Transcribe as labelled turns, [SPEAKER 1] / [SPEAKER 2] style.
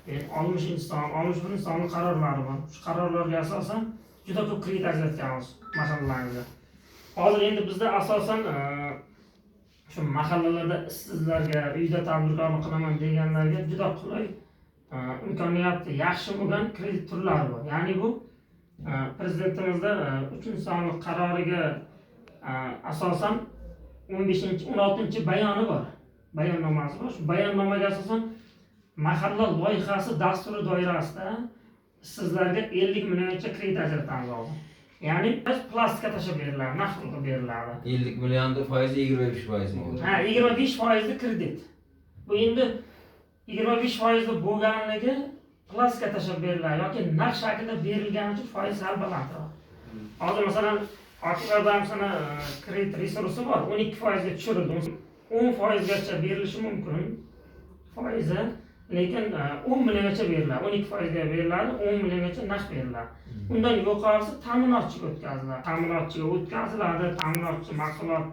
[SPEAKER 1] 60-son, 61-sonli qarorlari bor. Shu qarorlarga asosan juda ko'p kredit ajratganmiz mahallalarimizda. Hozir endi bizda asosan shu mahallalarda ishsizlarga, uyda tadbirkorlik qilaman deganlarga juda qulay imkoniyati yaxshi bo'lgan kredit turlari bor. Ya'ni bu prezidentimizda 3-sonli qaroriga asosan 16-bayoni bor. Bayonnomasi bor. Shu bayonnomaga asosan mahalla loyihasi dasturi doirasida ishsizlarga 50 milliongacha kredit ajratamiz hozir. Ya'ni plastikka tashab beriladi, naqd qilib beriladi.
[SPEAKER 2] 50 millionda foizi 25%.
[SPEAKER 1] Ha, 25% kredit. Bu endi 25% bo'lganligi plastikka tashab beriladi yoki naqd shaklda berilgani uchun foiz sal balandroq. Hozir masalan, Oqibatdan sana kredit resursi bor, 12% ga tushirildi. 10% gacha berilishi mumkin foizi, lekin 10 milliongacha beriladi. 12% ga beriladi, 10 milliongacha naqd beriladi. Undan yuqorisi ta'minotchiga o'tkaziladi. Ta'minotchi mahsulot